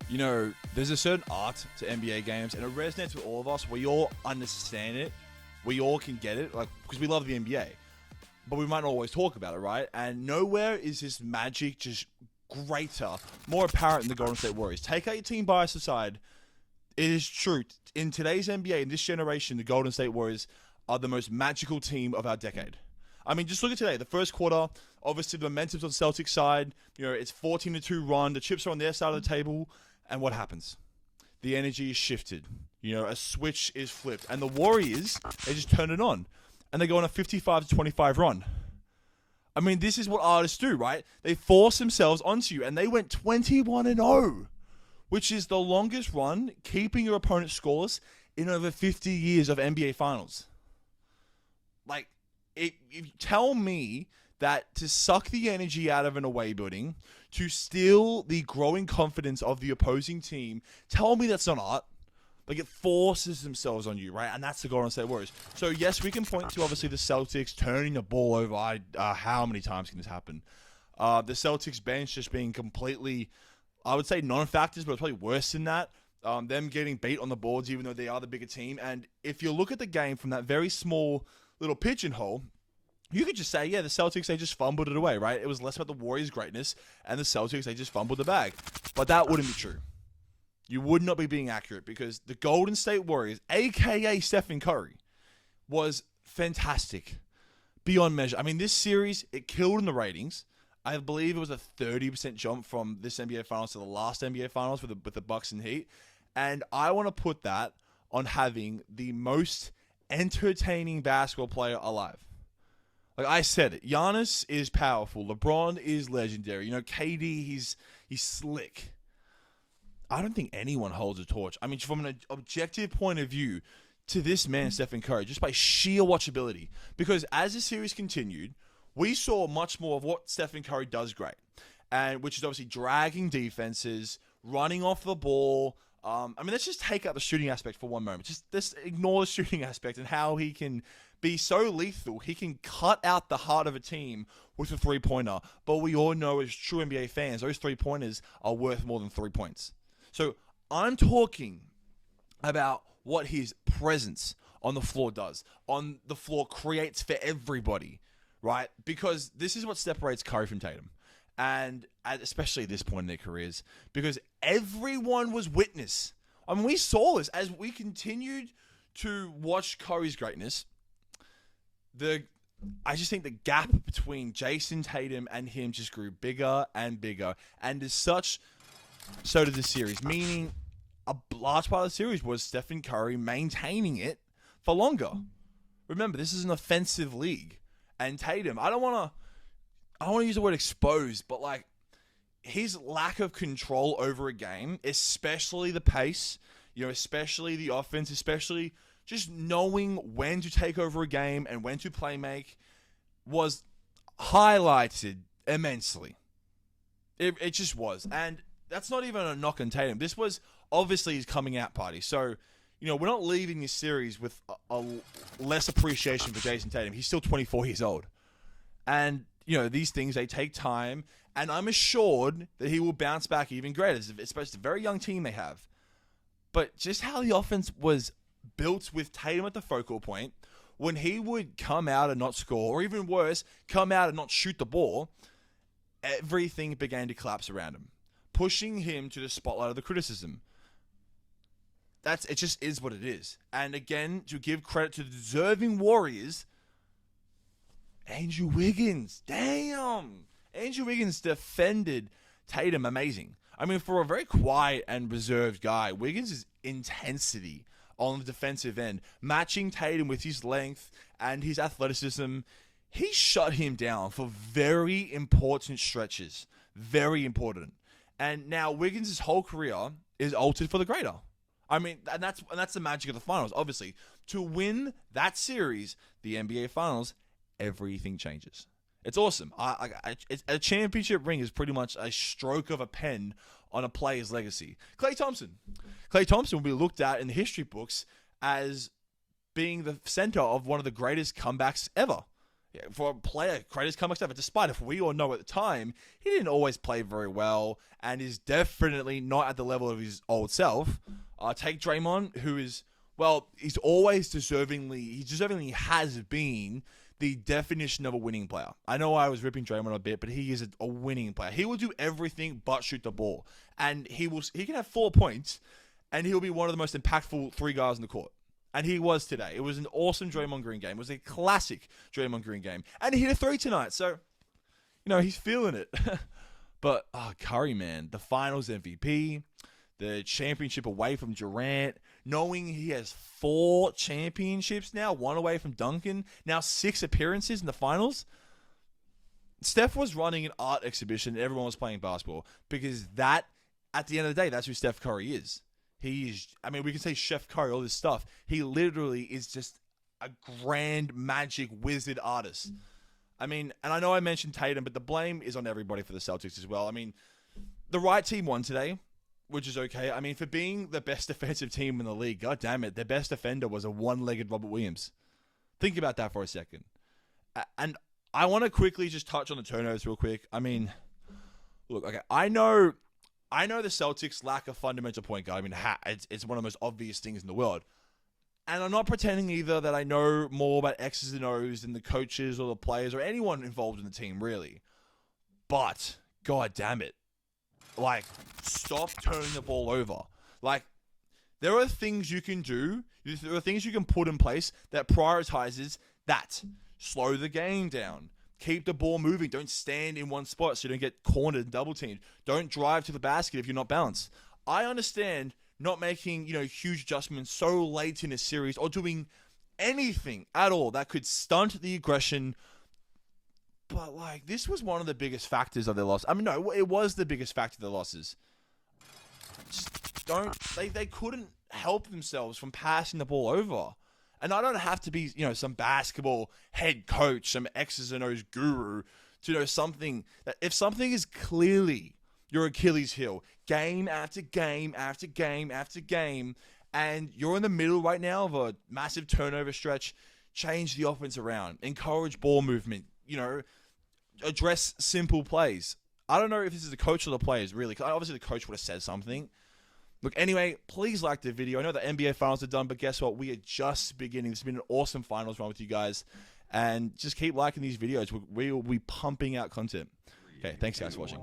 There's a certain art to NBA games, and it resonates with all of us. We all understand it. We all can get it, because we love the NBA. But we might not always talk about it, right? And nowhere is this magic just greater, more apparent than the Golden State Warriors. Take out your team bias aside. It is true. In today's NBA, in this generation, the Golden State Warriors are the most magical team of our decade. I mean, just look at today. The first quarter, obviously the momentum's on the Celtics side. It's 14-2 run. The chips are on their side of the table. And what happens? The energy is shifted. A switch is flipped. And the Warriors, they just turn it on. And they go on a 55-25 run. I mean, this is what artists do, right? They force themselves onto you. And they went 21-0, which is the longest run keeping your opponent scoreless in over 50 years of NBA Finals. If you tell me that to suck the energy out of an away building, to steal the growing confidence of the opposing team, tell me that's not art. It forces themselves on you, right? And that's the Golden State Warriors. So, yes, we can point to, obviously, the Celtics turning the ball over. How many times can this happen? The Celtics bench just being completely, I would say, non-factors, but it's probably worse than that. Them getting beat on the boards, even though they are the bigger team. And if you look at the game from that very small little pigeonhole, you could just say, yeah, the Celtics, they just fumbled it away, right? It was less about the Warriors' greatness, and the Celtics, they just fumbled the bag. But that wouldn't be true. You would not be being accurate, because the Golden State Warriors, a.k.a. Stephen Curry, was fantastic. Beyond measure. I mean, this series, it killed in the ratings. I believe it was a 30% jump from this NBA Finals to the last NBA Finals with the Bucks and Heat. And I want to put that on having the most entertaining basketball player alive. Like I said it, Giannis is powerful. LeBron is legendary. KD, he's slick. I don't think anyone holds a torch. I mean, from an objective point of view, to this man, Stephen Curry, just by sheer watchability. Because as the series continued, we saw much more of what Stephen Curry does great, and which is obviously dragging defenses, running off the ball. Let's just take out the shooting aspect for one moment. Just ignore the shooting aspect and how he can be so lethal. He can cut out the heart of a team with a three-pointer. But we all know, as true NBA fans, those three-pointers are worth more than 3 points. So I'm talking about what his presence on the floor does. On the floor creates for everybody, right? Because this is what separates Curry from Tatum. And especially at this point in their careers, because everyone was witness. I mean, we saw this as we continued to watch Curry's greatness. I just think the gap between Jason Tatum and him just grew bigger and bigger. And as such, so did the series. Meaning, a large part of the series was Stephen Curry maintaining it for longer. Remember, this is an offensive league. And Tatum, I don't want to use the word exposed, but his lack of control over a game, especially the pace, especially the offense, especially just knowing when to take over a game and when to play make, was highlighted immensely. It just was. And that's not even a knock on Tatum. This was obviously his coming out party. So, we're not leaving this series with a less appreciation for Jason Tatum. He's still 24 years old. And, these things, they take time. And I'm assured that he will bounce back even greater, especially the very young team they have. But just how the offense was built with Tatum at the focal point, when he would come out and not score, or even worse, come out and not shoot the ball, everything began to collapse around him, pushing him to the spotlight of the criticism. It just is what it is. And again, to give credit to the deserving Warriors, Andrew Wiggins. Damn! Andrew Wiggins defended Tatum amazing. I mean, for a very quiet and reserved guy, Wiggins' intensity on the defensive end, matching Tatum with his length and his athleticism, he shut him down for very important stretches. Very important. And now Wiggins' whole career is altered for the greater. I mean, and that's the magic of the finals. Obviously, to win that series, the NBA Finals, everything changes. It's awesome. A championship ring is pretty much a stroke of a pen on a player's legacy. Klay Thompson will be looked at in the history books as being the center of one of the greatest comebacks ever. for a player, greatest comeback ever. Despite if we all know at the time, he didn't always play very well and is definitely not at the level of his old self. Take Draymond, who is, well, he's always deservingly has been the definition of a winning player. I know I was ripping Draymond a bit, but he is a winning player. He will do everything but shoot the ball. And he can have 4 points, and he'll be one of the most impactful 3 guys on the court. And he was today. It was an awesome Draymond Green game. It was a classic Draymond Green game. And he hit a 3 tonight. So, he's feeling it. But, Curry, man, the finals MVP, the championship away from Durant, knowing he has 4 championships now, 1 away from Duncan, now 6 appearances in the finals. Steph was running an art exhibition and everyone was playing basketball because that, at the end of the day, that's who Steph Curry is. He is, we can say Chef Curry, all this stuff. He literally is just a grand magic wizard artist. And I know I mentioned Tatum, but the blame is on everybody for the Celtics as well. The right team won today, which is okay. For being the best defensive team in the league, god damn it, their best defender was a one-legged Robert Williams. Think about that for a second. And I want to quickly just touch on the turnovers real quick. Look, okay, I know the Celtics lack a fundamental point guard. It's one of the most obvious things in the world. And I'm not pretending either that I know more about X's and O's than the coaches or the players or anyone involved in the team, really. But, god damn it. Stop turning the ball over. There are things you can do. There are things you can put in place that prioritizes that. Slow the game down. Keep the ball moving. Don't stand in one spot so you don't get cornered and double teamed. Don't drive to the basket if you're not balanced. I understand not making, huge adjustments so late in a series or doing anything at all that could stunt the aggression. But, this was one of the biggest factors of their loss. No, it was the biggest factor of their losses. They couldn't help themselves from passing the ball over. And I don't have to be, some basketball head coach, some X's and O's guru to know something. That if something is clearly your Achilles heel, game after game after game after game, and you're in the middle right now of a massive turnover stretch, change the offense around. Encourage ball movement. Address simple plays. I don't know if this is the coach or the players, really. Because obviously the coach would have said something. Look, anyway, please like the video. I know the NBA finals are done, but guess what? We are just beginning. This has been an awesome finals run with you guys. And just keep liking these videos. We will be pumping out content. Okay, thanks guys for watching.